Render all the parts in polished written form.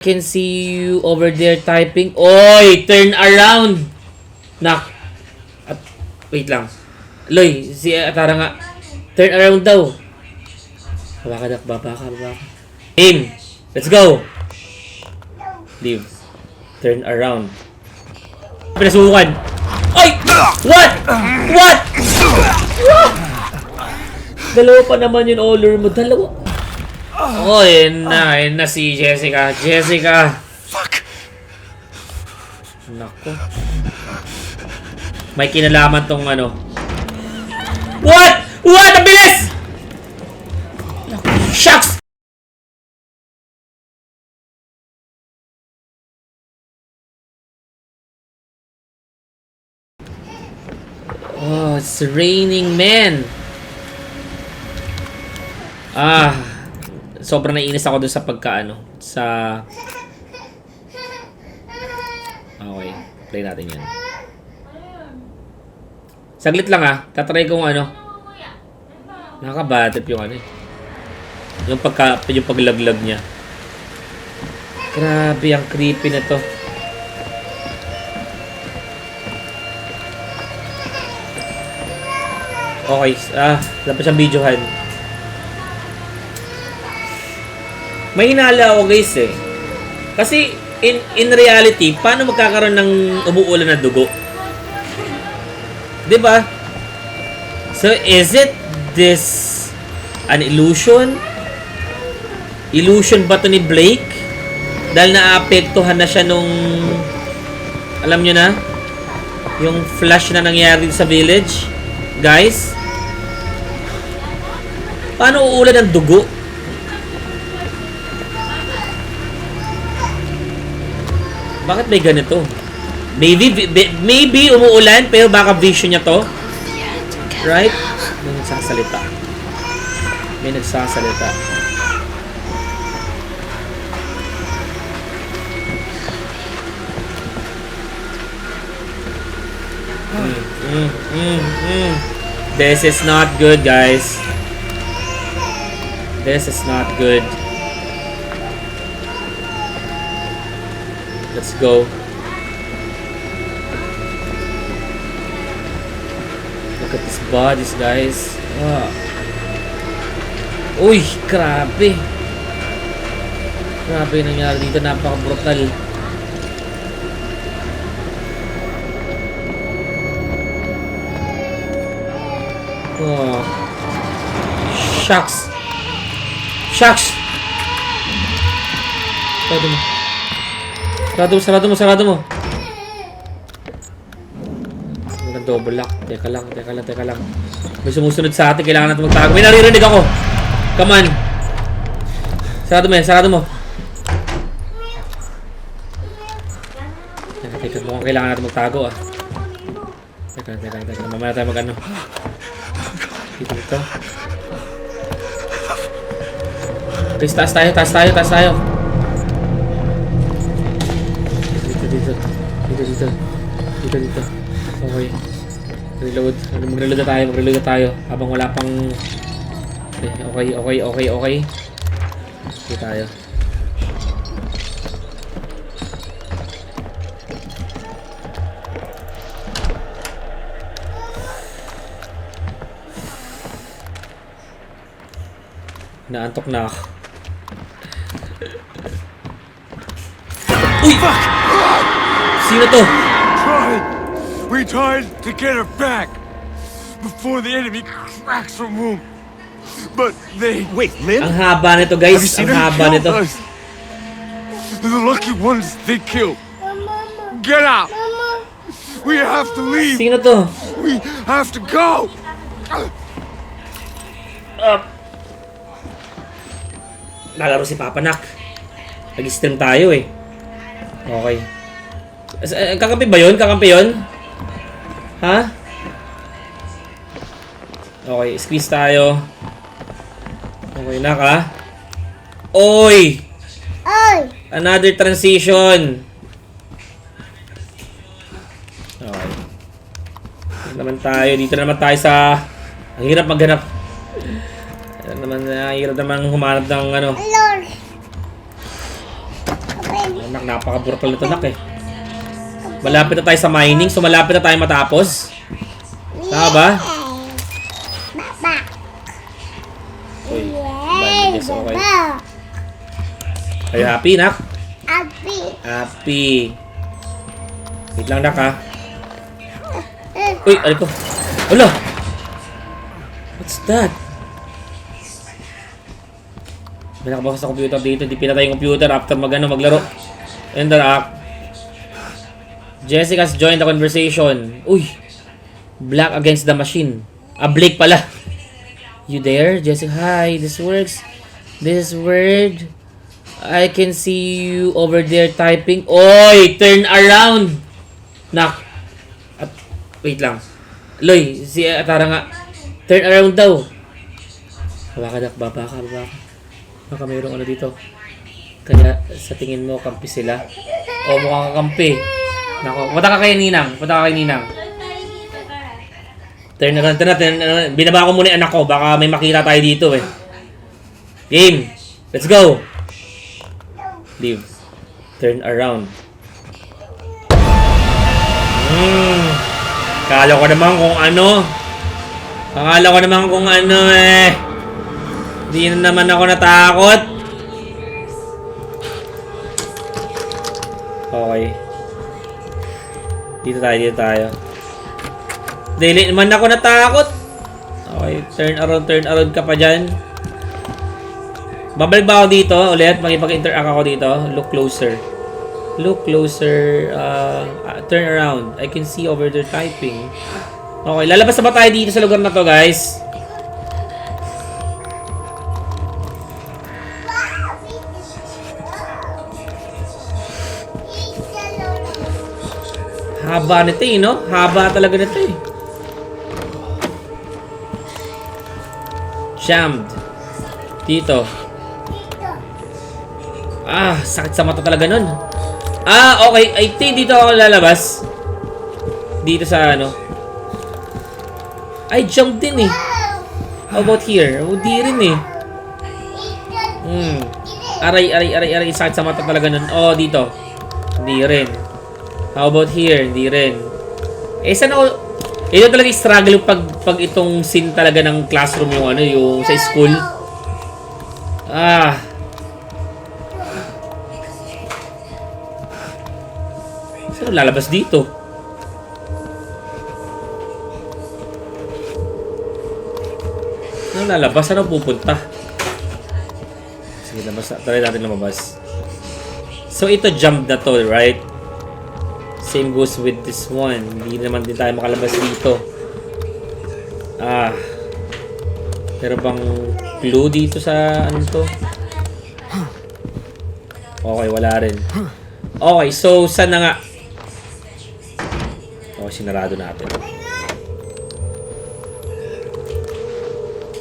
Can see you over there typing. Oy! Turn around! Nak. At, wait lang. Loy, si Atara nga. Turn around daw. Baba ka, baba ka. Aim! Let's go! Leave. Turn around. Pinasukan. Oy! What? What? Dalawa pa naman yung all mo. Dalawa. Oh, yun na si Jessica. Fuck! Nako. May kinalaman tong ano. What? What? Ang bilis! Shucks! Oh, it's raining, man. Sobrang naiinis ako dun sa Okay, play natin yan. Saglit lang tatry kong nakaka-bad trip yung yung paglaglag niya. Grabe, ang creepy na to. Okay, dapat siyang videohan. May hinala ako guys Kasi in reality, paano magkakaroon ng umuulan na dugo? 'Di ba? So is it this an illusion? Illusion ba to ni Blake? Dahil naapektuhan na siya nung alam niyo na yung flash na nangyari sa village. Guys, paano uulan ng dugo? Bakit may ganito? Maybe umuulan pero baka vision niya to. Right? May nagsasalita. This is not good, guys. This is not good. Let's go. Look at these bodies, guys. Uy, grabe. Grabe yung nangyari dito. Napaka-brutal. Shucks. Sarado mo. Double lock. Teka lang. May sumusunod sa atin. Kailangan natin magtago. May naririnig ako. Come on. Sarado mo. Teka. Mukhang kailangan natin magtago Teka. Mamaya tayo mag-ano. Dito. Please, taas tayo. Dito. Okay. Mag-reload na tayo. Habang wala pang... Okay. Dito tayo. Naantok na ako. Uy! Fuck! Sino to? We tried to get her back before the enemy cracks her womb. But they... Wait, Lynn? Ang haba nito, guys. Ang haba nito. The lucky ones they killed. Get out! We have to leave. Sino to? We have to go. Nalaro si Papa Nak. Nag-stream tayo Okay. Kakampi ba yun? Ha? Okay, squeeze tayo. Okay, Nak Oy! Another transition. Okay. Dito naman tayo sa... Ang hirap maghanap. Hirap naman humanap ng ano. Anak, napaka-brutal nito, nak eh. Malapit na tayo sa mining, so malapit na tayo matapos. Tama ba? Uy, yes, okay. Are you happy, nak? Happy. Wait lang, nak, ha? Uy, ano ko? Wala! What's that? May nakabakas sa computer dito. Hindi pinatay yung computer after maglaro. Interact. Jessica's joined the conversation. Uy! Black against the machine. Blake pala. You there? Jessica, hi. This works. This is weird. I can see you over there typing. Oy! Turn around! Nak. Wait lang. Loy, si Atara nga. Turn around daw. Baba ka, baba ka. Baka mayroong ano dito. Kaya sa tingin mo, kampi sila. O mukhang kakampi. Nako, punta ka kay Ninang. Turn around. Binaba ko muna yung anak ko. Baka may makita tayo dito eh. Game. Let's go. Leave. Turn around. Akala ko naman kung ano eh. Hindi na naman ako natakot. Okay. Dito tayo. Dili naman ako natakot. Okay, turn around ka pa dyan. Babalik ba ako dito ulit? Makipag-interact ako dito. Look closer. Turn around. I can see over there typing. Okay, lalabas na ba tayo dito sa lugar na to, guys? Haba nito eh, no? Haba talaga nito eh. Jammed. Dito. Sakit sa mata talaga nun. Okay. I think dito ako lalabas. Dito sa ano. I jumped din eh. How about here? Di rin eh. Aray. Sakit sa mata talaga nun. Dito. Hindi rin. How about here? Hindi rin. Saan ako? Ito talaga struggle pag itong scene talaga ng classroom yung sa school. Saan lalabas dito? Saan lalabas? Saan pupunta? Sige, try natin lumabas. So, ito jump na to, right? Same goes with this one. Hindi naman din tayo makalabas dito. Pero bang clue dito sa ano to? Okay, wala rin. Okay, so saan na nga? Sinarado natin.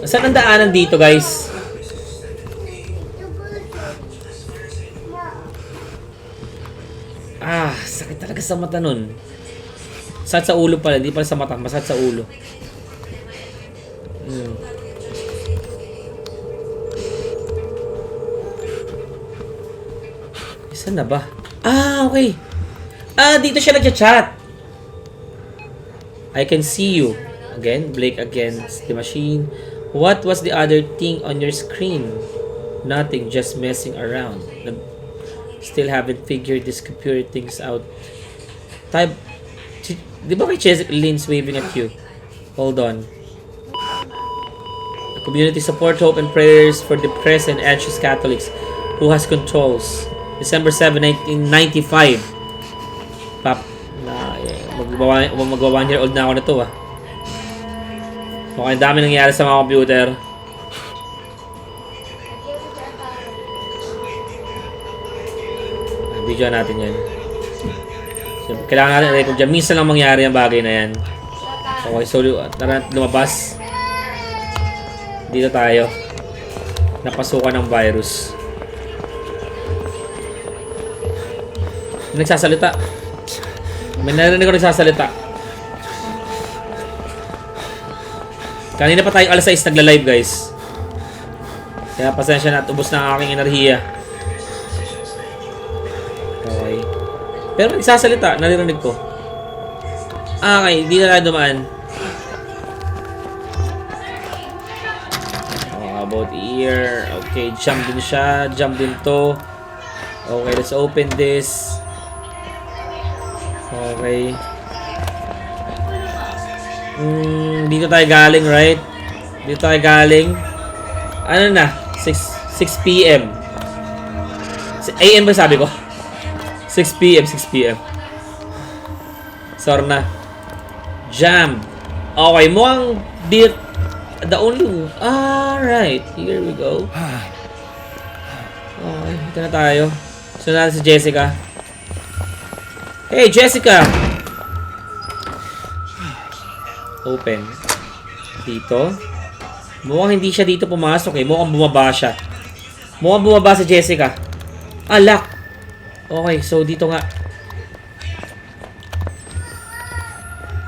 Saan ang daanan dito, guys? Sakit talaga sa mata nun. Masakit sa ulo pala, hindi pala sa mata, masakit sa ulo. Saan na ba? Okay. Dito siya nagchat-chat. I can see you. Again, Blake against the machine. What was the other thing on your screen? Nothing, just messing around. Still haven't figured these computer things out. Type. Di ba kay Cheslyn's waving at you? Hold on. A community support, hope, and prayers for depressed and anxious Catholics who has controls. December 7, 1995. Magwa 1 year old na ako na to Mukhang dami nangyari sa mga computer. Video natin yan. So, kailangan natin i-record dyan. Minsan lang mangyari ang bagay na yan. Okay, so tara lumabas. Dito tayo. Napasukan ng virus. Nagsasalita. May narinig ko nagsasalita. Kanina pa tayo alas 6 nagla-live, guys. Kaya pasensya na at ubos na ang aking enerhiya. Okay. Pero nagsasalita, naririnig ko. Okay, hindi na lang dumaan. About here. Okay, jump din siya. Jump din to. Okay, let's open this. Okay. Dito tayo galing, right? Dito tayo galing. Ano na? 6 p.m. AM ba sabi ko? 6 p.m. Sorry na. Jam. Okay, mukhang the only... Alright, here we go. Okay, ito na tayo. Sunod si Jessica. Hey, Jessica! Open. Dito. Mukhang hindi siya dito pumasok eh. Mukhang bumaba siya. Mukhang bumaba si Jessica. Lock. Okay, so dito nga.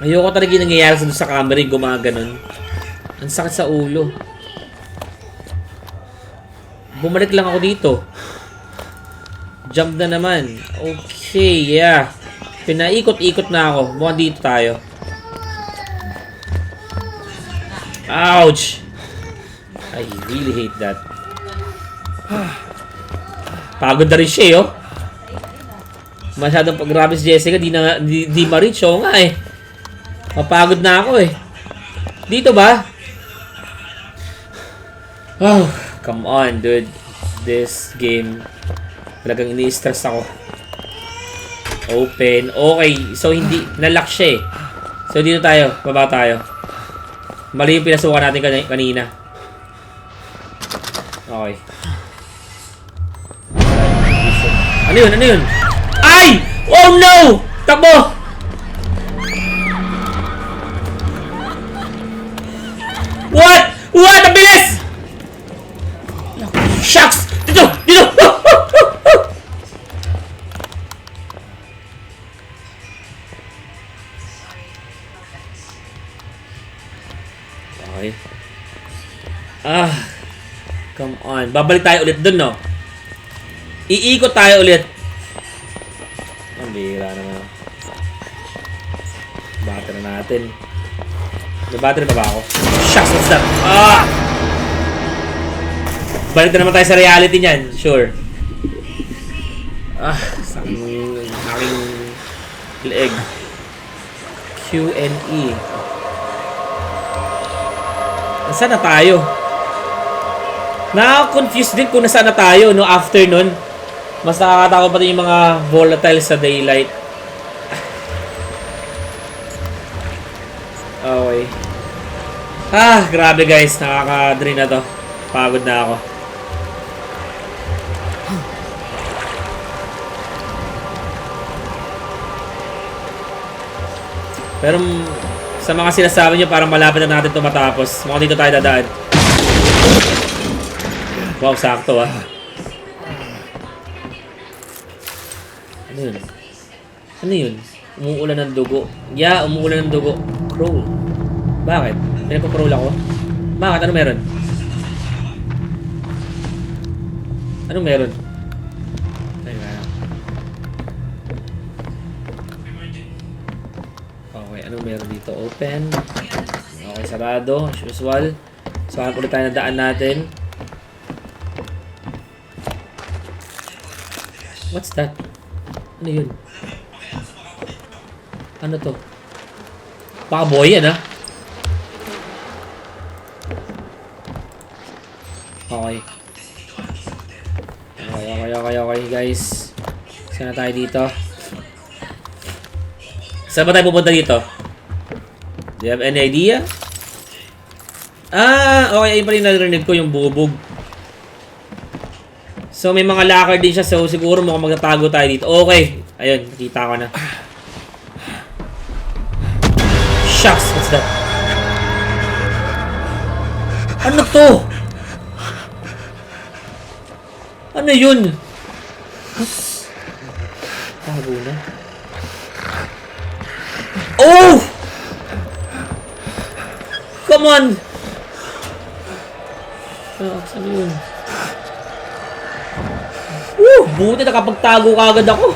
Ayoko talaga yung nangyayari sa camera yung gumaganon. Ang sakit sa ulo. Bumalik lang ako dito. Jump na naman. Okay, yeah. Pinaikot-ikot na ako. Mukhang dito tayo. Ouch! I really hate that. Pagod na rin siya eh, oh. Masyadong grabe si Jessica, di ma-reach, oh nga eh. Mapagod na ako eh. Dito ba? Oh, come on, dude. This game, talagang ini-stress ako. Open. Okay, so hindi, nalock siya eh. So dito tayo, baba tayo. Mali yung pinasukan natin kanina. Okay. Ano yun? Ano yun? Ay! Oh no! Takbo! What? What? Ang bilis! Shucks! Dito! Dito! Okay. Come on. Babalik tayo ulit dun, no? Iikot tayo ulit. Ang bira naman. Battery natin. May battery pa ba ako? Shucks, what's that? Balik na naman tayo sa reality niyan. Sure. Sa aking leeg. Q&E. Nasaan na tayo? Nakaka-confuse din kung nasaan na tayo, no? After nun. Mas nakakatakot pa din yung mga volatile sa daylight. Okay. Grabe guys. Nakaka-drain na to. Pagod na ako. Pero sa mga sinasabi nyo, parang malapit na natin ito matapos. Mukhang dito tayo dadaan. Wow, sakto ah. Ano yun? Ano yun? Umuulan ng dugo. Yeah, umuulan ng dugo. Crawl. Bakit? Pinagpa-crawl ako? Bakit? Ano meron? Anong meron? Ay, meron. Okay, anong meron dito? Open. Okay, sarado. As usual. So, ulit tayo na daan natin. What's that? Ano yun? Ano to? Baka boy yan, ha? Okay. Okay, guys. Saan na tayo dito? Saan ba tayo pupunta dito? Do you have any idea? Okay. Ayun pa rin narinig ko yung bubog. So, may mga locker din siya. So, siguro mukhang magtatago tayo dito. Okay. Ayun, nakita ko na. Shucks, what's that? Ano to? Ano yun? Tago na. Oh! Come on! Saan yun? Buti nakapagtago ka agad ako.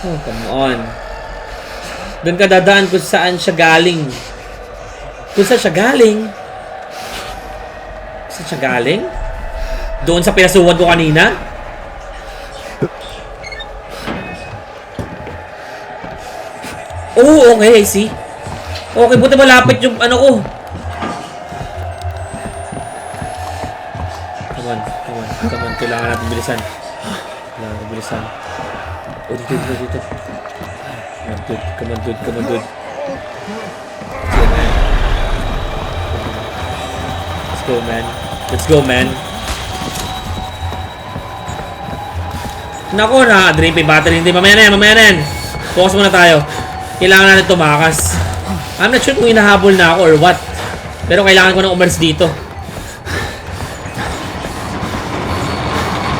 Oh, come on. Doon ka dadaan kung saan siya galing. Kung saan siya galing? Saan siya galing? Doon sa pinasuhan ko kanina? Oh, okay, I see. Okay, buti malapit yung ano ko. Come on. Kailangan natin bilisan. Oh, dito. Come on, dude. Let's go, man. Nako, na-drain pa yung battery. Hindi, mamaya na yan. Focus muna tayo. Kailangan natin tumakas. I'm not sure kung hinahabol na ako or what. Pero kailangan ko nang umalis dito.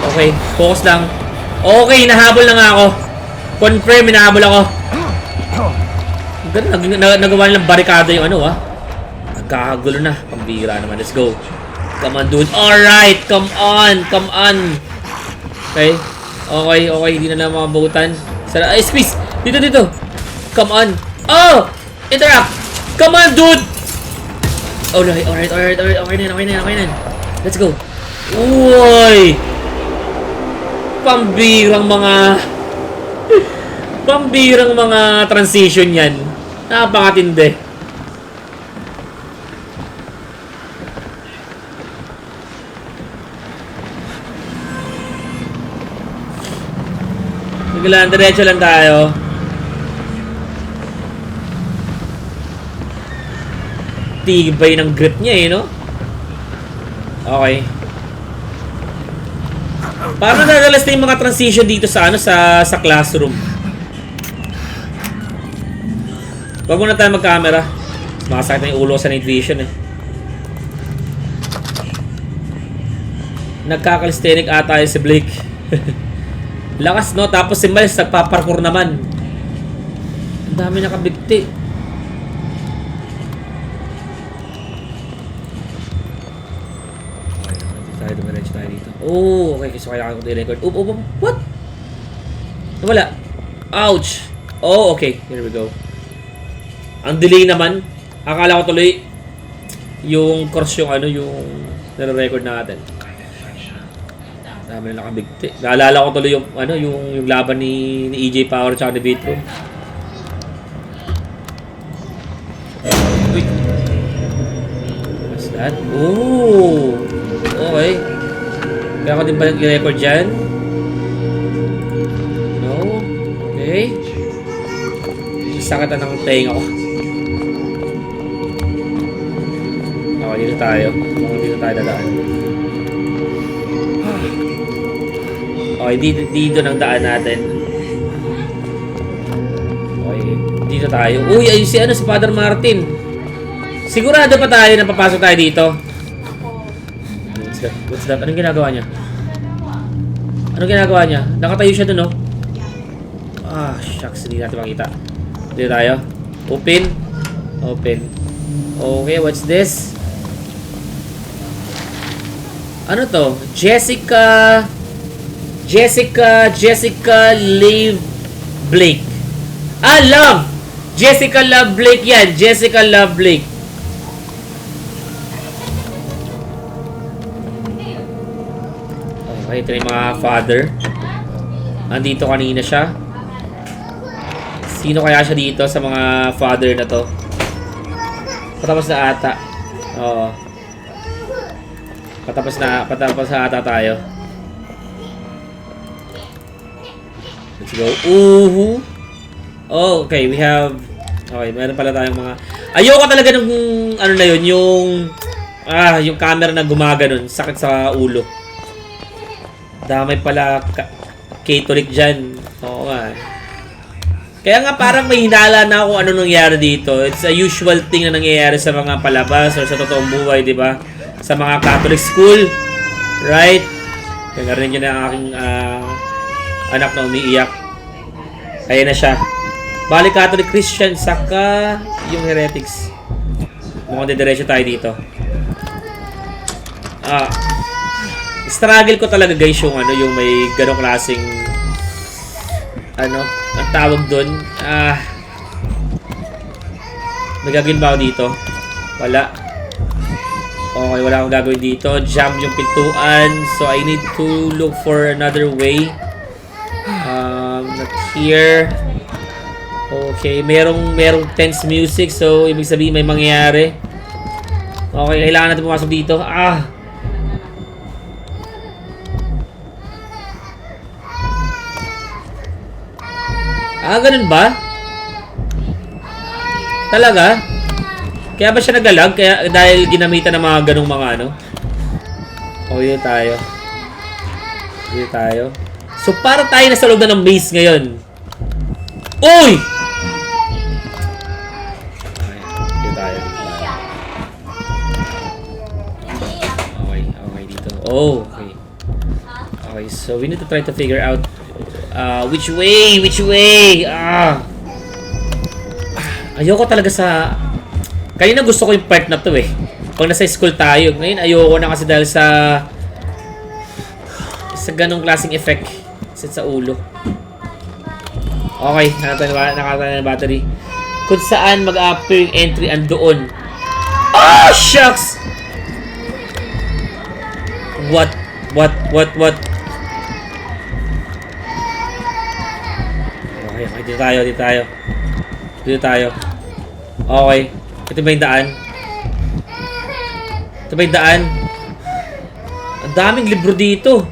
Okay, focus lang. Okay, hinahabol na nga ako. Confirm, hinahabol ako. Nagawa nilang barikada yung ano, Nagkakagulo na. Pambira naman. Let's go. Come on, dude. Alright, come on. Okay. Hindi na lang makabutan. Ay, squeeze. Dito. Come on. Oh! Interact. Come on, dude. Alright. Okay na. Let's go. Uy! Pambirang mga transition yan. Napakatindi. Biglaan, diretso lang tayo. Tibay ng grip niya no? Okay. Parang nadalas na yung mga transition dito sa sa classroom. Huwag muna tayo mag-camera. Makasakit na yung ulo sa night vision Nagkakalisthenic ata si Blake. Lakas no, tapos si Miles nagpaparkour naman. Ang dami nakabigti. Dumiretso tayo dito. Oh, okay, so kailangan ko i-record. What? Wala. Ouch. Oh, okay, here we go. Ang delay naman. Akala ko tuloy yung course yung nare-record natin. Dami na nakabigti. Naalala ko tuloy yung laban ni EJ Power at ni Beatroom. Wait. What's that? Oh! Okay. Kaya ko din ba i-record dyan? No? Okay. Sakatan ng tenga ko. Okay, dito tayo. Dito tayo dadaan. Okay, dito ng daan natin. Okay, dito tayo. Uy, ayun si Father Martin. Sigurado pa tayo na papasok tayo dito. What's that? Anong ginagawa niya? Nakatayo siya dun, Ah, shucks. Hindi natin makita. Dito tayo. Open. Okay, what's this? Ano to? Jessica Love Blake. Love! Jessica Love Blake yan. Jessica Love Blake. Okay, ito yung mga father. Andito kanina siya. Sino kaya siya dito sa mga father na to? Patapos na ata. Oo. Patapos na ata tayo. Let's go. Oh, okay, we have... Okay, meron pala tayong mga... Ayoko talaga ng na yun, yung camera na gumaganon. Sakit sa ulo. Damay pala Catholic dyan. Oo nga. Kaya nga parang may hinala na ako ano nangyari dito. It's a usual thing na nangyayari sa mga palabas or sa totoong buhay, di ba? Sa mga Catholic school. Right? Kaya narinig nyo na ang aking anak na umiiyak. Kaya na siya. Bali Catholic Christian, saka yung heretics. Mukhang didiretso tayo dito. Struggle ko talaga guys yung yung may ganong klaseng ano, ang tawag dun, may gagawin ba ako dito? Wala. Okay, wala akong gagawin dito. Jump yung pintuan. So, I need to look for another way. Not here. Okay, merong tense music. So, ibig sabihin may mangyayari. Okay, kailangan natin pumasok dito. Ganun ba? Talaga? Kaya ba siya nagalag? Kaya dahil ginamitan ng mga ganung mga ano? Okay, dito tayo. So, para tayo nasa loob na ng base ngayon. Uy! Okay, dito tayo. Okay, dito. Oh, okay. Okay, so we need to try to figure out which way? Ayoko talaga sa... Kanina gusto ko yung part na to eh. Pag nasa school tayo. Ngayon ayoko na kasi dahil sa ganong klaseng effect sa ulo. Okay, nakatayo na battery. Kung saan mag-appear yung entry andoon. Oh, shucks! What? Okay, dito tayo. Okay. Ito ba yung daan? Ang daming libro dito.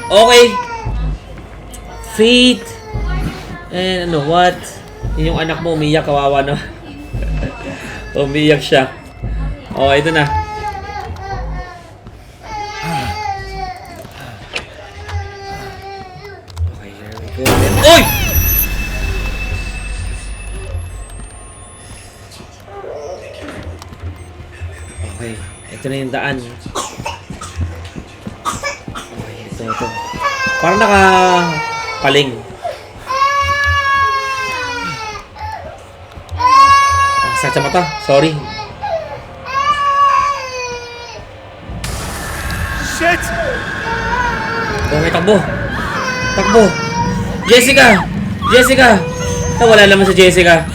Okay. Faith. And what? Yun yung anak mo umiyak, kawawa no? Umiyak siya. Okay, ito na. Okay, here we go. Oy! Okay, ito na yung daan. Okay, ito. Parang nakapaling. Sakit sa mata, sorry. Shit! Okay, takbo. Jessica! Wala naman sa Jessica.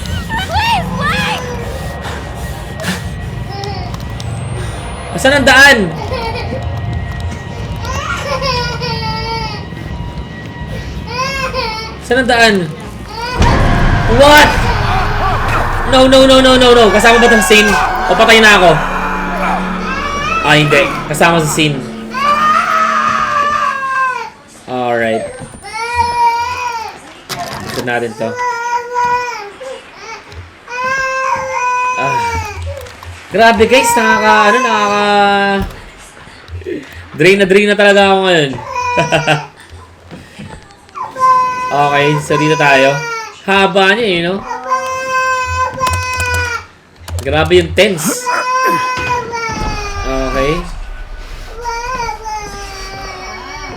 Saan ang daan? What? No. Kasama ba ito sa scene? O patay na ako? Hindi. Kasama sa scene. Alright. Ito natin to. Grabe guys, drain na talaga ako ngayon. Okay, so dito tayo. Haba niya, you know? Grabe yung tense. Okay.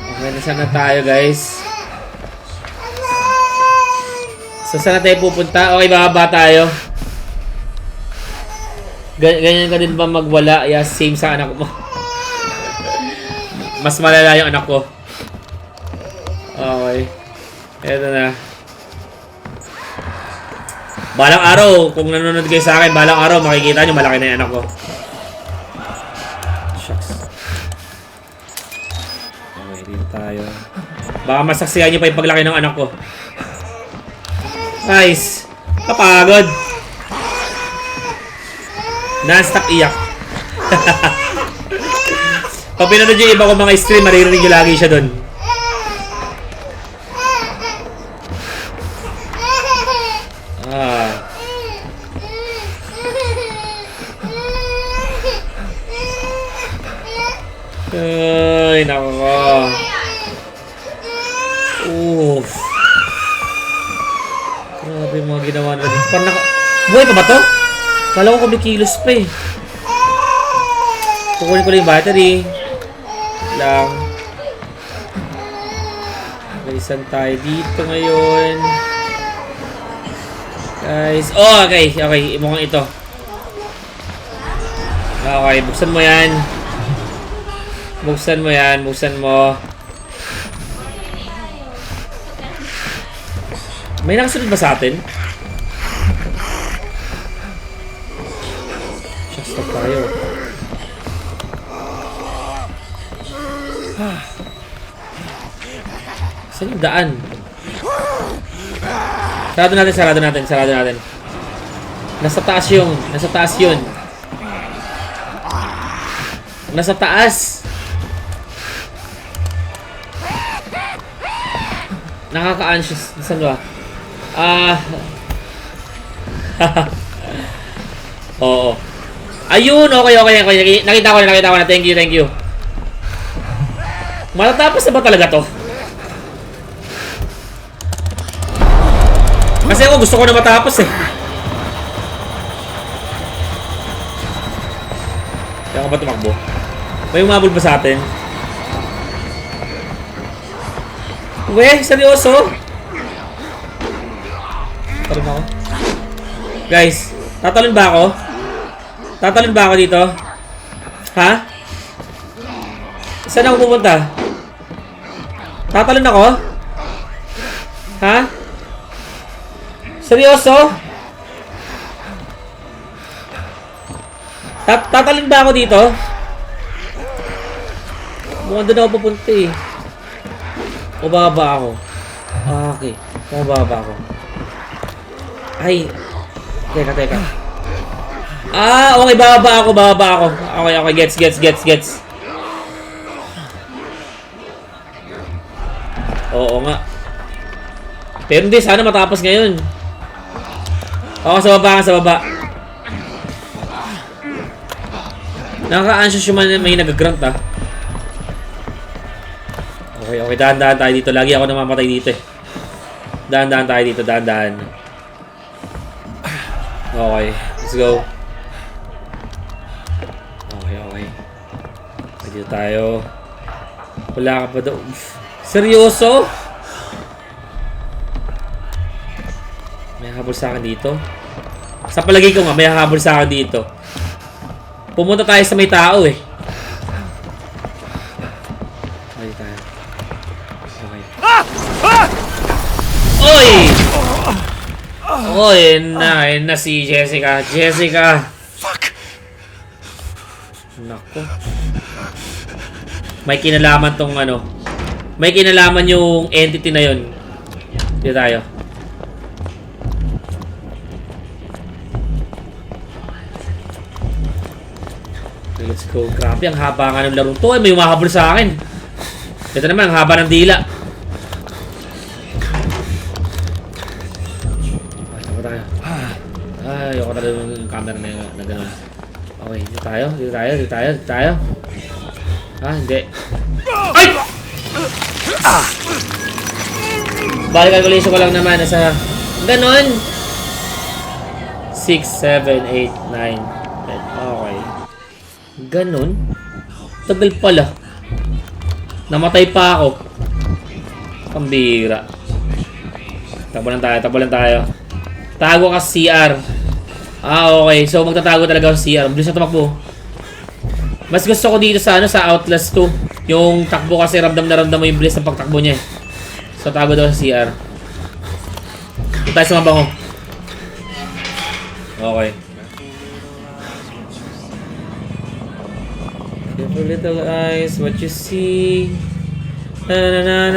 Okay, nasaan na tayo guys? So saan na tayo pupunta? Okay, bababa tayo. Ganyan ka din ba magwala? Yeah, same sa anak mo. Mas malala yung anak ko. Okay. Eto na. Balang araw, kung nanonood kayo sa akin, balang araw, makikita nyo malaki na yung anak ko. Shucks. Okay, dito tayo. Baka masaksihan nyo pa yung paglaki ng anak ko. Nice. Kapagod. Non-stop iyak. Pag pinanood yung iba ko mga stream, maririnig nyo lagi siya dun. Ay, nako. Oof. Grabe yung mga ginawa nila dito. Parang buhay pa ba to? Kala ko kumikilos pa eh. Kukunin ko lang yung battery. Lang. Gaysan tayo dito ngayon. Guys. Oh, okay. Mukhang ito. Okay, buksan mo yan. Buksan mo yan, buksan mo. May nakasunod ba sa atin? Shucks, stop tayo. Saan yung daan? Sarado natin, sarado natin, sarado natin. Nasa taas yung, nasa taas yun. Nasa taas. Nakaka-anxious. Saan ba? Oo. Ayun, okay. Nakita ko na. Thank you. Matatapos na ba talaga to? Kasi ako gusto ko na matapos eh. Kaya ako ba tumakbo? May umabol ba sa atin? Weh, seryoso? Tatalon ako. Guys, tatalon ba ako? Tatalon ba ako dito? Ha? Saan ako pupunta? Tatalon ako? Ha? Seryoso? Tatalon ba ako dito? Mukhang doon ako pupunta eh. O baba ako? Okay. O baba ako? Ay. Teka. Okay. Baba ako. Okay. Gets. Oo nga. Pero hindi. Sana matapos ngayon. Oo, sa baba. Nakaka-anxious yung may nag-grunt ah. Okay, dahan-dahan tayo dito. Lagi ako namamatay dito eh. Dahan-dahan tayo dito, dahan-dahan. Okay, let's go. Okay. Dito tayo. Wala ka pa daw. Seryoso? May habol sa akin dito. Sa palagay ko nga, may habol sa akin dito. Pumunta tayo sa may tao eh. Okay tayo. Okay. Oy, na si Jessica. Fuck! Nako. May kinalaman tong ano. May kinalaman yung entity na yun. Dito tayo. Okay, let's go. Grabe, ang haba nga ng larong to. May umahabol sa akin. Ito naman, ang haba ng dila. Tayo. Ayoko na yung camera na gano'n. Okay, dito tayo. Hindi. Ay! Bali calculation ko lang naman. Nasa gano'n. 6, 7, 8, 9, 10. Okay. Gano'n? Tagal pala. Namatay pa ako. Pambira. Tabulan tayo. Tago ka sa CR. Okay. So, magtatago talaga ako sa CR. Bilis na tumakbo. Mas gusto ko dito sa Outlast 2. Yung takbo kasi ramdam mo yung bilis ng pagtakbo niya eh. So, tago daw sa CR. Dito tayo sa mabango. Okay. Careful little eyes, what you see. Na.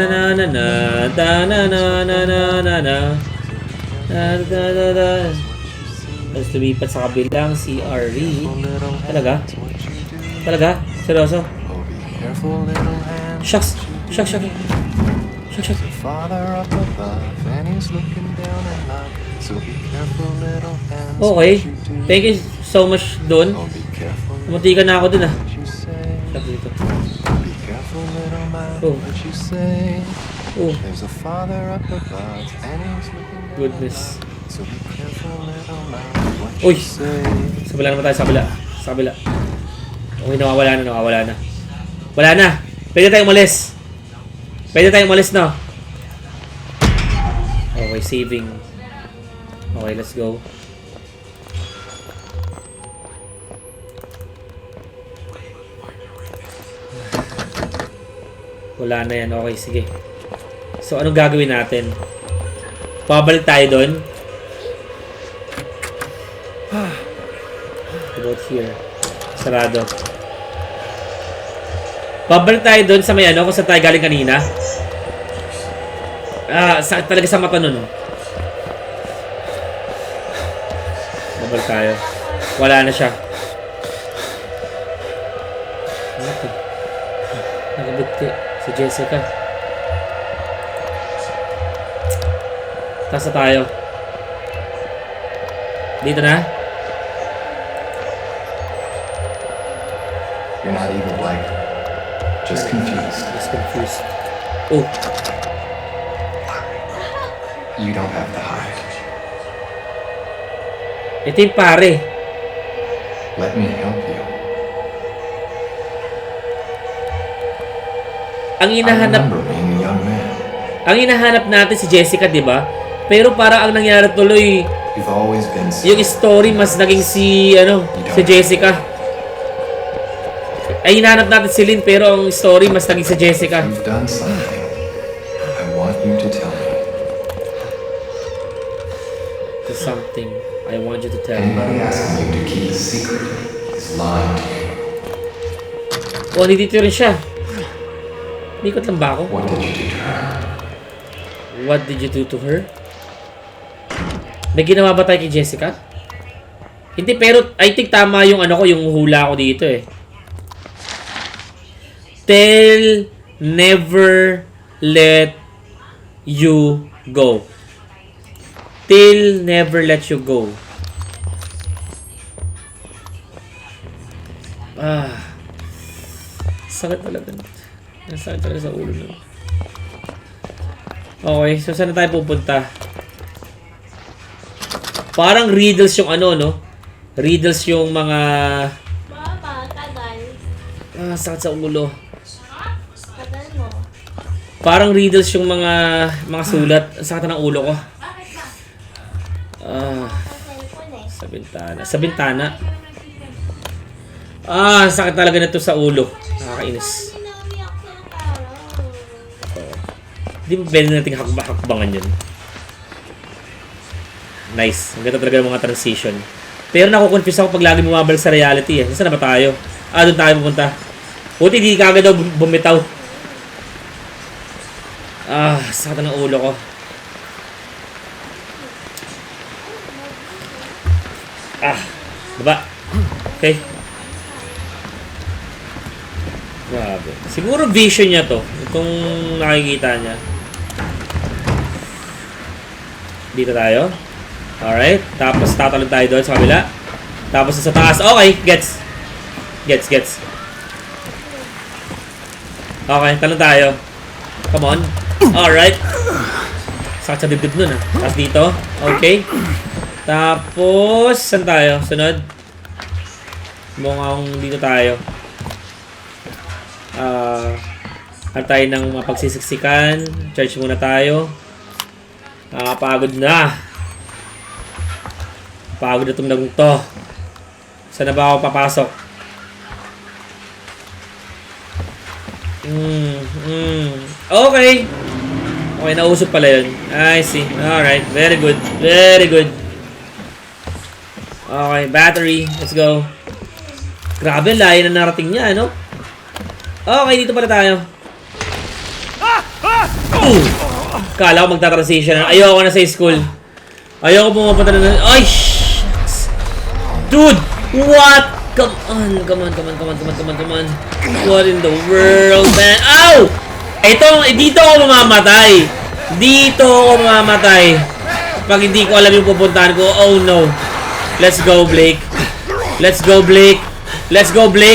Tapos lumipat sa kabilang CRE. Talaga? Seryoso? Shucks. Okay. Thank you so much doon. Munti ka na ako dun ah. Shucks dito. Oh. Goodness. Uy! Sabila naman tayo, sabila. Okay, nawawala na. Wala na! Pwede tayong umalis, no? Okay, saving. Okay, let's go. Wala na yan. Okay, sige. So, anong gagawin natin? Pabalik tayo doon. About here. Sarado. Pabalik tayo doon sa may ano, kung saan tayo galing kanina. Sakit talaga sa mata nun. Babalik tayo. Wala na siya. Ano ito? Nakabuti. Si Jessica. Taas na tayo. Dito na. You're not evil, Blake. Just confused. Just confused. Oh. You don't have to hide. Ito yung pare. Let me help you. Ang I hinahanap, remember being a young man. ang hinahanap natin si Jessica, di ba? Pero parang ang nangyari tuloy, You've always been yung story mas naging si Jessica. Ay hinahanap natin si Lynn pero ang story mas naging si Jessica. You've done something. I want you to tell me. There's something I want you to tell me. Anybody asking you to keep a secret is lying to you. Oh, nandito rin siya. Mikot lang ba ako? What did you do to her? What did you do to her? May ginawa ba tayo kay Jessica? Hindi, pero I think tama yung ano ko, yung hula ko dito eh. Tell never let you go. Till never let you go. Sakit talaga. Sakit talaga sa ulo na. Okay, so saan na tayo pupunta? Parang riddles yung ano, no? Riddles yung mga... Baba, tagal. sakit sa ulo. Tagal mo. Parang riddles yung mga sulat. Sakit ng ulo ko. Sa cellphone eh. Sa bintana. Sa bintana. Sakit talaga nito sa ulo. Nakakainis. Pinamiyak ko ng araw. Hindi mo pwede natin hakbangan yun. Nice. Ang ganda talaga ng mga transition. Pero nakukonfuse ako pag lagi bumabalik sa reality eh. Saan na ba tayo? Doon tayo pupunta. Buti di kagad daw bumitaw. Sakit ng ulo ko. Baba. Okay. Grabe. Siguro vision niya to. Itong nakikita niya. Dito tayo. Alright. Tapos tatalon tayo doon sa kabila. Tapos sa taas. Okay. Gets. Gets. Okay. Talon tayo. Come on. Alright. Sakit sa dibdib nun Tapos dito. Okay. Tapos saan tayo? Sunod. Mukhang dito tayo. Tayo ng mapagsisiksikan. Charge muna tayo. Pagod na. Pagod na itong lagong to. Saan na ba ako papasok? Okay. Okay, nausap pala yun. I see. Alright. Very good. Very good. Okay, battery. Let's go. Grabe, layo na narating niya, ano? Okay, dito pala tayo. Kala ko magta-transition. Ayoko na sa school. Ayoko pumapunta na. Ay, shucks. Dude, what? Come on. What in the world, man? Ow! Dito ako mamamatay. Pag hindi ko alam yung pupuntahan ko. Oh, no. Let's go, Blake.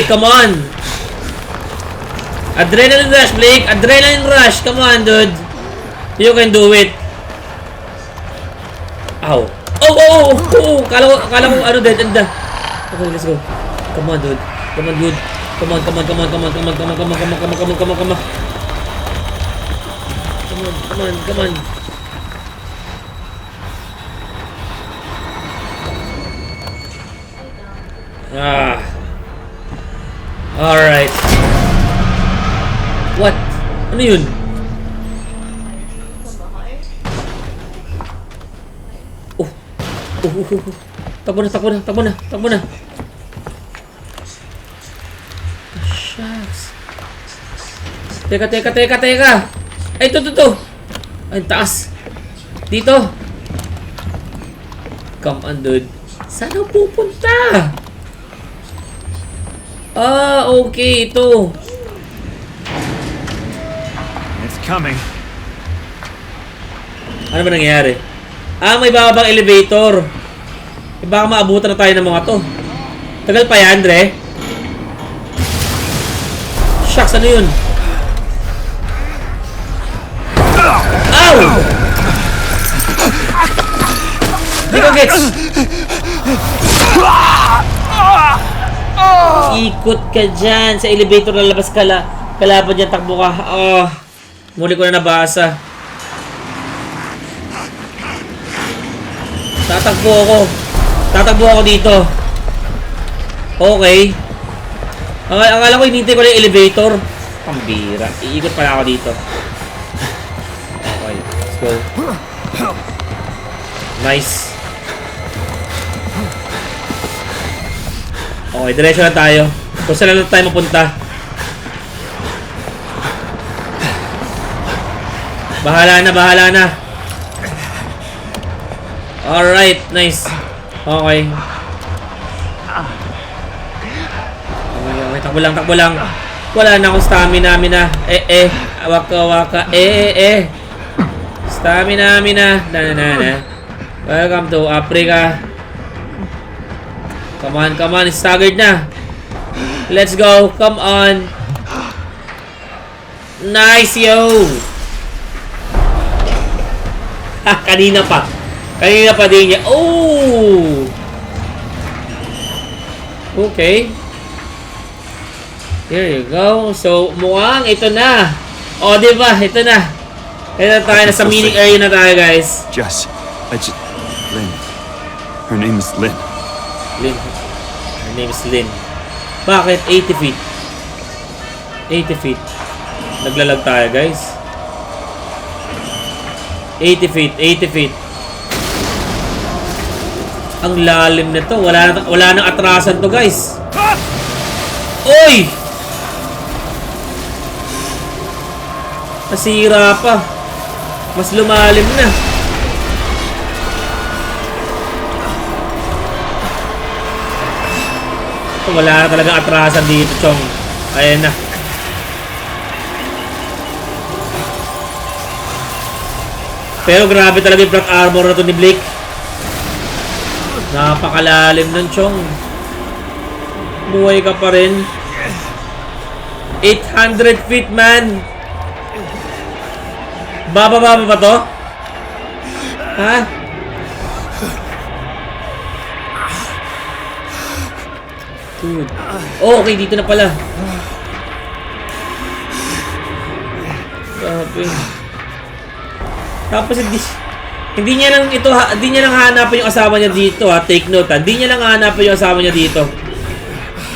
Come on. Adrenaline rush, Blake. Adrenaline rush. Come on, dude. You can do it. Ow. Oh. Kala ko ano dead end na. Okay, let's go. Come on, dude. Come on. Alright. What? Ano yun? Sa bahay. Oh. Takbo na, takbo na, takbo na, takbo na. Shucks. Teka. Ay, ito. Ay, taas. Dito. Come on, dude. Saan ako pupunta? Ah, okay. Ito. It's coming. Ano ba nangyayari? Ah, may bababang elevator. Baka maabutan na tayo ng mga to. Tagal pa yan, Dre. Shucks, ano yun? Ow! Di ko gets. Ikot ka dyan. Sa elevator lalabas ka kalaban dyan, takbo ka. Oh, muli ko na nabasa. Tatakbo ako dito. Okay. Akala ko hinintay ko na yung elevator. Pambira. Iikot pala ako dito. Okay, let's go. Nice. Okay, diretso na tayo. Kung saan na tayo mapunta. Bahala na. Alright, nice. Okay. Takbo lang. Wala na akong stamina. Waka. Stamina. Na. Welcome to Africa. Come on. Staggered na. Let's go. Come on. Nice, yo. Kanina pa din niya. Oh. Okay. Here you go. So, mukhang ito na. O, diba? Ito na. Ito tayo. Nasa meeting area na tayo, guys. Jess, Lynn. Her name is Lynn. Lynn. Her name is Lynn. Bakit? 80 feet. 80 feet. Naglalag tayo, guys. 80 feet. Ang lalim nito. Wala nang atrasan to, guys. Oy! Nasira pa. Mas lumalim na. Wala na talagang atrasan dito, Chong. Ayan na. Pero grabe talaga yung black armor na to ni Blake. Napakalalim nun, Chong. Buhay ka pa rin. 800 feet, man. Bababa pa to? Ha? Dude. Oh, okay, dito na pala. Grabe. Tapos hindi niya lang hanapin yung asawa niya dito, ha. Take note, ha. Hindi niya lang hanapin yung asawa niya dito.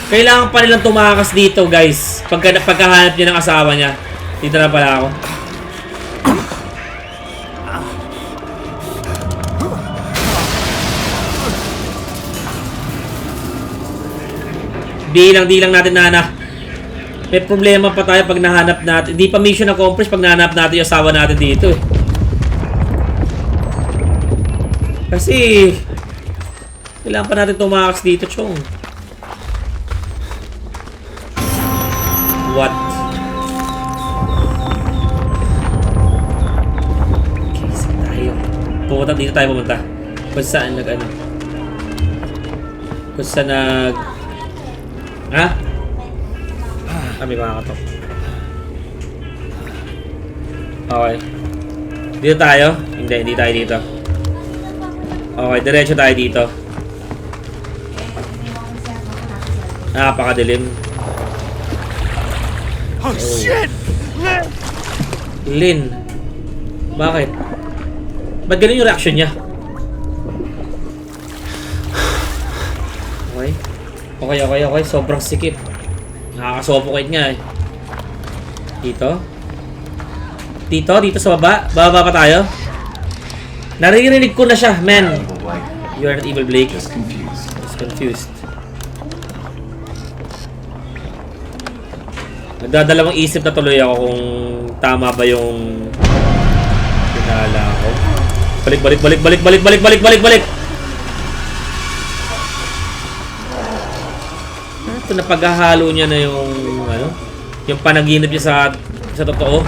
Kailangan pa nilang tumakas dito, guys. Pagkahanap niya ng asawa niya. Dito na pala ako. Di lang natin may problema pa tayo pag nahanap natin. Hindi pa mission accomplished pag nahanap natin yung asawa natin dito, eh. Kasi kailangan pa natin tumakas dito, Chong. What? Okay, saan tayo? Dito tayo pumunta. Kung saan Kung saan Ha? May mga katok. Okay. Dito tayo? Hindi tayo dito. Okay, diretso tayo dito. Napakadilim. Oh, shit! Lynn. Bakit? Ba't ganun yung reaction niya? Okay. Sobrang sikip. Nakaka-suffocate nga, eh. Dito. Dito sa baba. Bababa pa tayo. Naririnig ko na siya, man. Evil Blake. You are not evil, Blake. Just confused. Just confused. Nagdadalawang isip na tuloy ako kung tama ba yung pinala ko. Balik. Ito na paghahalo niya na yung ano, yung panaginip niya sa totoo.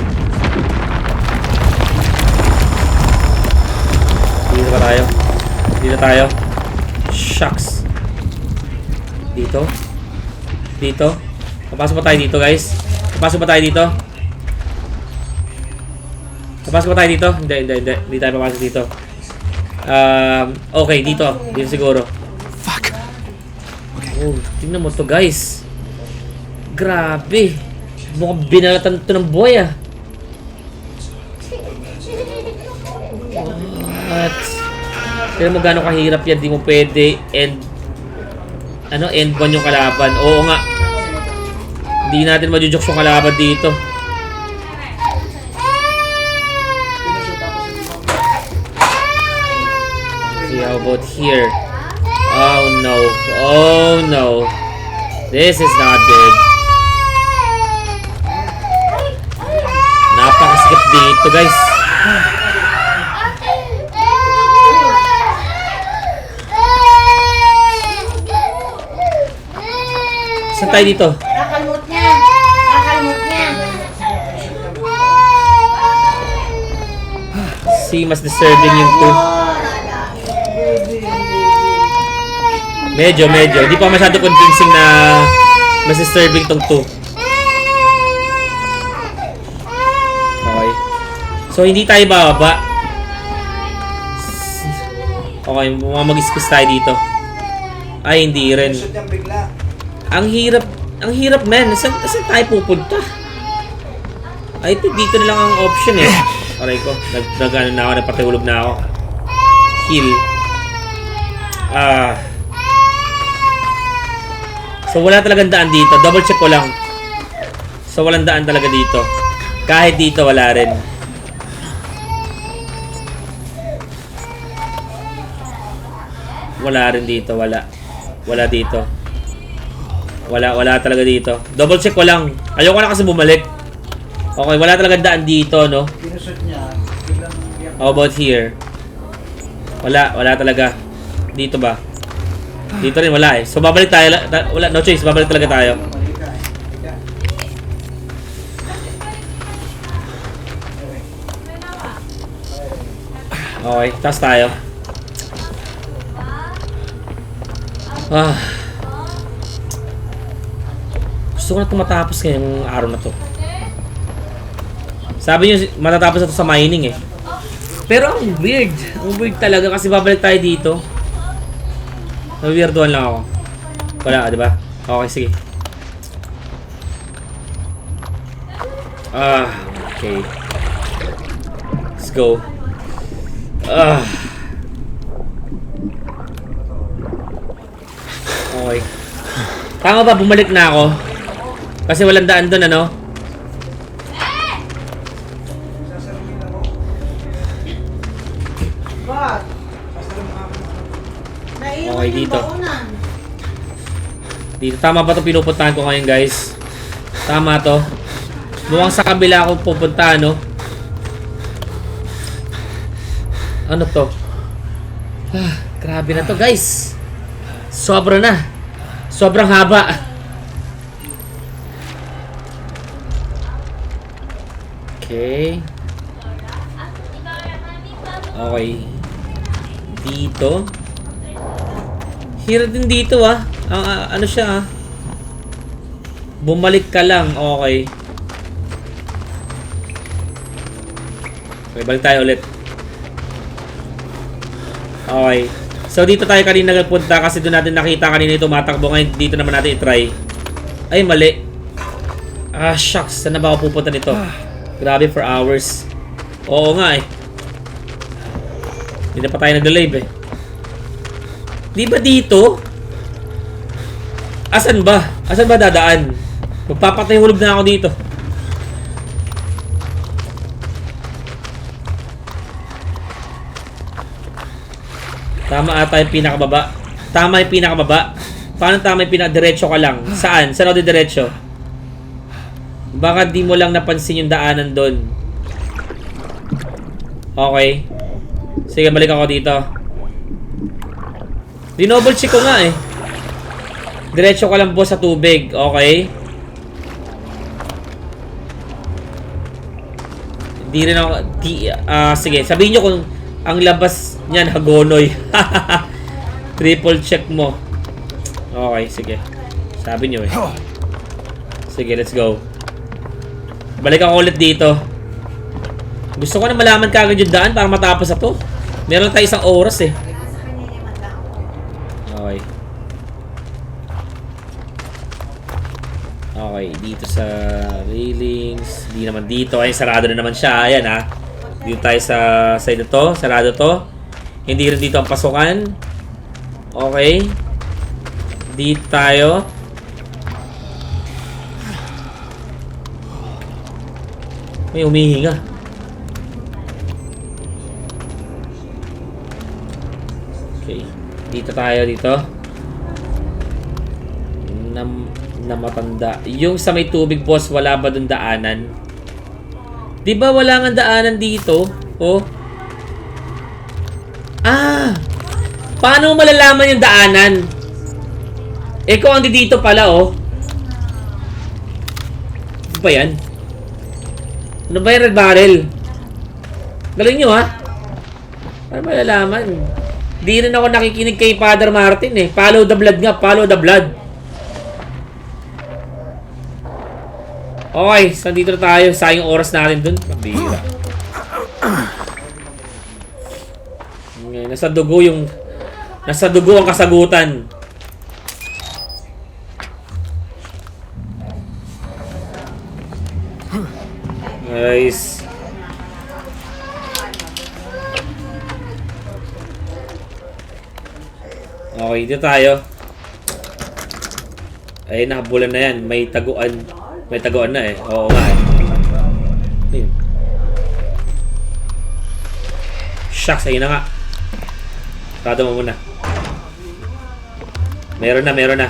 Dito tayo. Shucks. Dito. Papasok pa tayo dito, guys. Papasok pa tayo dito. Hindi tayo papasok dito. Okay, dito siguro. Fuck. Oh, tingnan mo to, guys. Grabe. Mukhang binalatan to ng boy, ah. What? Pero mo gano'ng kahirap yan, di mo pwede end 1 yung kalaban. Oo nga. Hindi natin majujoks yung kalaban dito. See, how about here? Oh no. This is not good. Napakasikip dito, guys. Saan tayo dito? Nakalimut niya. Si mas disturbing yung 2. Medyo. Hindi pa masyado convincing na mas disturbing tong 2. Okay. So, hindi tayo bababa. Okay, mag-squeeze tayo dito. Ay, hindi rin. Ang hirap, man. Saan tayo pupunta? I think dito na lang ang option, eh. Aray ko, nagano na ako, nagpatulog na ako. Heal. So wala talagang daan dito. Double check ko lang. So walang daan talaga dito. Kahit dito wala rin. Wala rin dito, wala. Wala dito. Wala talaga dito. Double check ko lang. Ayoko na kasi bumalik. Okay, wala talaga daan dito, no? How about here? Wala talaga. Dito ba? Dito rin wala, eh. So babalik tayo. Wala, no choice. Babalik talaga tayo. Okay, taas tayo. Gusto ko na itong matapos ngayong araw na to. Sabi nyo, matatapos na to sa mining, eh. Pero ang weird. Ang weird talaga kasi babalik tayo dito. Na-weirdoan lang ako. Wala, di ba? Okay, sige. Okay. Let's go. Okay. Tama ba? Bumalik na ako. Kasi walang daan doon, ano? Okay, dito. Dito. Tama ba ito pinupuntahan ko ngayon, guys? Tama to. Mukhang sa kabila ako pupunta, no? Ano to? Grabe na to, guys. Sobra na. Sobrang haba. Okay. Okay. Dito. Hirap din dito, ah. Ano siya, ah. Bumalik ka lang. Okay. Okay, balik tayo ulit. Okay. So, dito tayo kanina nagpunta kasi doon natin nakita kanina ito matakbo. Ngayon, dito naman natin i-try. Ay, mali. Shucks. Saan na ba ako pupunta nito? Grabe, for hours. Oo nga, eh. Hindi na pa tayo nag-live, eh. Di ba dito? Asan ba? Asan ba dadaan? Magpapatay hulog na ako dito. Tama ata yung pinakababa. Tama yung pinakababa. Paano tama yung pinakadiretso ka lang? Saan? Saan ako diretso? Baka di mo lang napansin yung daanan doon. Okay. Sige, balik ako dito. Dinoble check ko nga eh. Diretso ka lang boss sa tubig. Okay. Hindi rin ako... sige, sabihin nyo kung ang labas niyan Hagonoy. Triple check mo. Okay, sige. Sabi nyo eh. Sige, let's go. Balik ako ulit dito. Gusto ko na malaman kagad yung daan para matapos na to. Meron tayo isang oras eh. Okay. Okay, dito sa railings. Hindi naman dito. Ay, sarado na naman siya. Ayan ha. Dito tayo sa side na to. Sarado to. Hindi rin dito ang pasukan. Okay. Dito tayo. May humihinga. Okay. Dito tayo dito. Na matanda. Yung sa may tubig boss, wala ba dun daanan? Di ba wala nga daanan dito? Oh. Ah! Paano mo malalaman yung daanan? Eh kung andi dito pala oh. Ano ba yan? Ano ba yung red barrel? Galing nyo ha? Paano malalaman? Di rin ako nakikinig kay Father Martin eh. Follow the blood nga. Follow the blood. Okay, so dito na tayo. Sayang oras natin dun. Pabira. Okay, nasa dugo yung... Nasa dugo ang kasagutan. Nice. Okay, dito tayo. Ay, nakabulan na yan. May taguan. May taguan na eh. Oo nga eh. Ayun. Shucks, ayun na nga. Kado mo muna. Meron na. Meron na.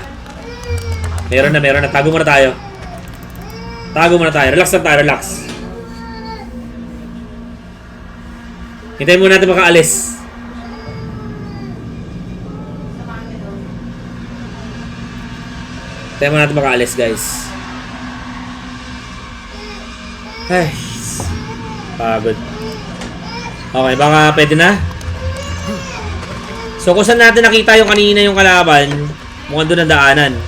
Tago muna tayo. Relax lang tayo, relax. Hintayin muna natin makaalis. Hintayin muna natin makaalis, guys. Ay, pagod. Okay, baka pwede na. So, kung saan natin nakita yung kanina yung kalaban, mukhang doon ang daanan.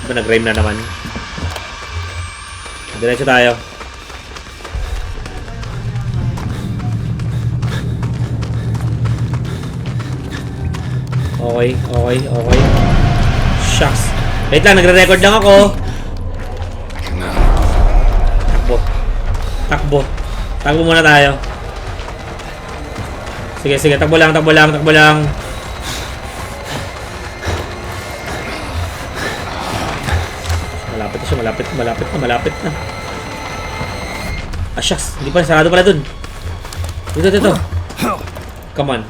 Ito, nag-rhyme na naman. Diretso tayo. Okay. Shucks. Wait lang, nagre-record lang ako. Takbo muna tayo. Sige, takbo lang. Malapit na. Ah, shucks. Hindi pa, sarado pala dun. Dito. Come on.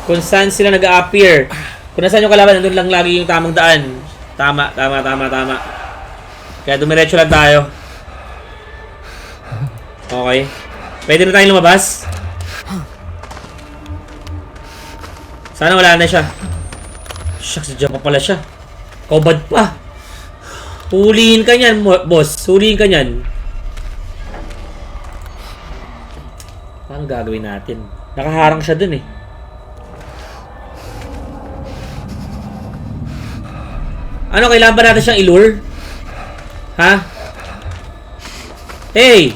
Kung saan sila nag-a-appear. Kung nasaan yung kalaban, nandun lang lagi yung tamang daan. Tama. Kaya dumiretso lang tayo. Okay. Pwede na tayong lumabas. Sana wala na siya. Shucks, dyan pa pala siya. Kaubad pa. Hulihin ka niyan, boss. Hulihin ka niyan. Paano gagawin natin? Nakaharang siya dun eh. Ano, kailangan ba natin siyang ilure? Ha? Hey!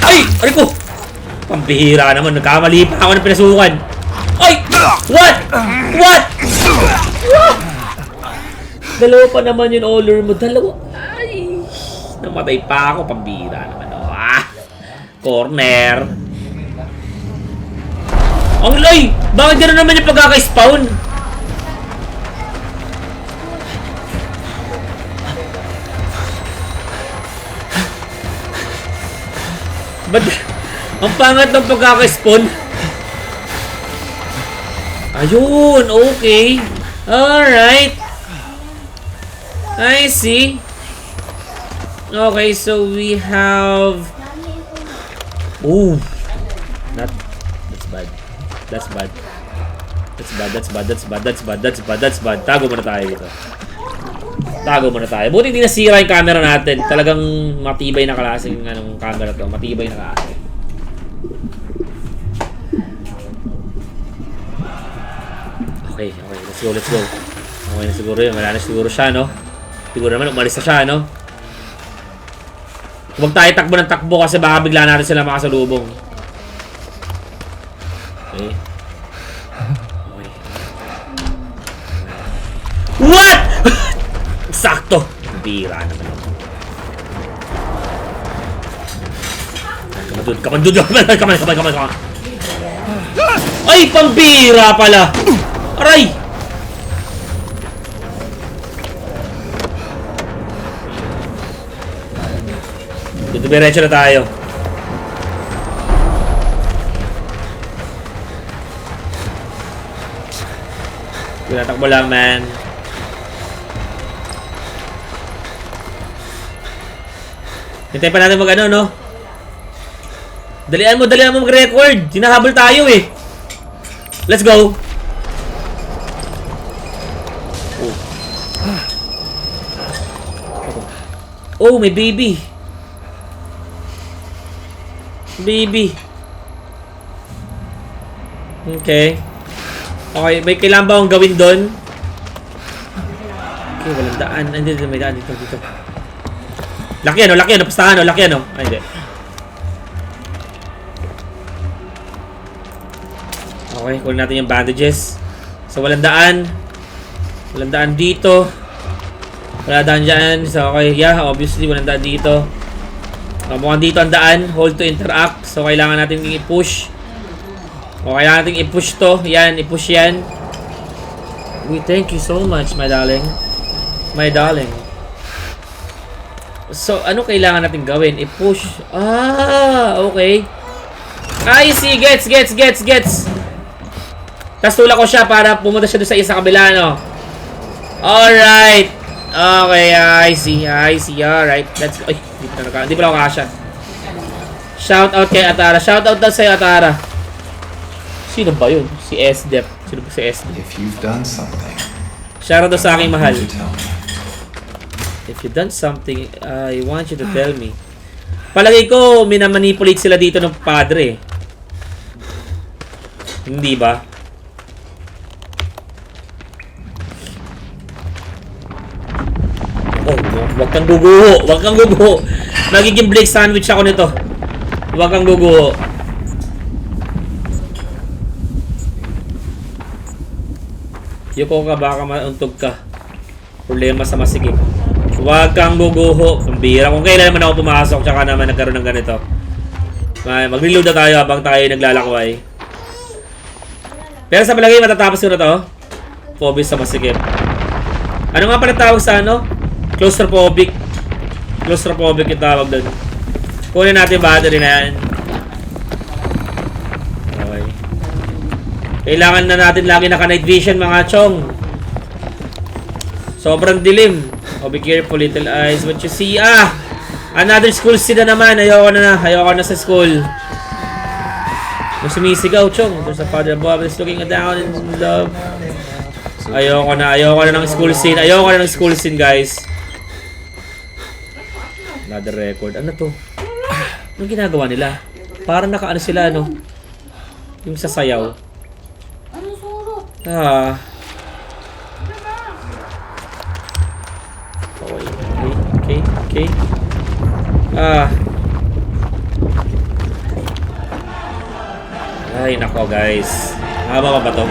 Ay! Aray ko! Pambihira naman. Nagkamali pa ako ng pinasukan. Ay! What? Dalawa pa naman yung all mo. Dalawa. Ay! Namatay pa ako. Pambihira naman. Corner. Ang lay! Bakit gano'n naman yung pagkaka-spawn? Ang pangat ng pagkaka-spawn. Ayun, okay. Alright. I see. Okay, so we have... Ooh. That's bad. That's bad. That's bad. Tago muna tayo dito. Buti hindi nasira yung camera natin. Talagang matibay na klaseng anong camera to. Matibay na klase. Okay. Let's go. Okay na siguro yun. Wala na siguro siya, no? Siguro naman, umalis na siya, no? Huwag tayo takbo ng takbo kasi baka bigla natin sila makasalubong. Okay. What?! Sakto! Bira naman ako. Come on. Ay! Pambira pala! Aray! Dito diretso na tayo. Tinatakbo lang, man. Hintay pa natin mag ano, no? Dalian mo mag-record. Hinahabol tayo eh. Let's go. Oh, may baby. Okay. Okay, may kailangan ba akong gawin doon? Okay, walang daan. Andito, may daan dito. Laki ano, pastahan ano, laki ano. Ay, hindi. Okay, kunin natin yung bandages. So, walang daan. Walang daan dito. Wala daan dyan. So, okay, yeah, obviously, walang daan dito. Mukhang dito ang daan. Hold to interact. So, kailangan natin i-push. O, kailangan natin i-push to. Yan, i-push yan. We thank you so much, my darling. So, ano kailangan natin gawin? I-push. Ah, okay. I see. Gets. Tapos tulak ko siya para pumunta siya doon sa isa kabila, no? Alright. Okay, I see. Alright. Let's go. Ay, hindi pala ako kasha. Shout out kay Atara. Shout out daw sa'yo, Atara. Sino ba yun? Si S-Dep. Sino ba si S-Dep? If you've done something, Shout out daw sa aking mahal. you tell me. If you've done something, I want you to tell me. Palagay ko, minamanipulate sila dito ng padre. Hindi ba? Oh, wag kang guguho. Magiging Blake sandwich ako nito. Wag kang guguho. Yuko ka, baka mauntog ka. Problema sa masikip. Huwag kang guguho. Pambira. Kung kailan naman ako pumasok, tsaka naman nagkaroon ng ganito. Mag-reload na tayo habang tayo naglalakway. Pero sa palagay, matatapos ko na to. Phobia sa masikip. Ano nga pala tawag sa ano? Claustrophobic. Claustrophobic yung tawag doon. Kunin natin yung battery na yan. Okay. Kailangan na natin lagi naka-night vision, mga chong. Sobrang dilim. Oh, be careful, little eyes. What you see? Ah! Another school scene na naman. Ayoko na sa school. Yung sumisigaw, chong. There's a father above is looking down in love. Ayoko na ng school scene. Guys. Another record. Ano to? Anong ginagawa nila? Parang nakaano sila, no? Yung sasayaw. Ah. Okay. Ah. Ay, nako, guys. Haba pa ba to?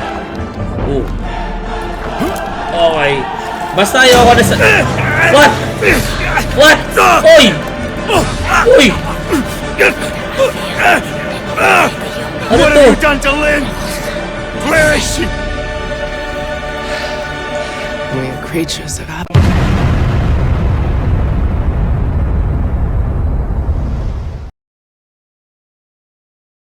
Okay. Basta ayoko na sa... What? Oy! Ano What to? have you done to Lynn? Where is she? We're creatures of habit.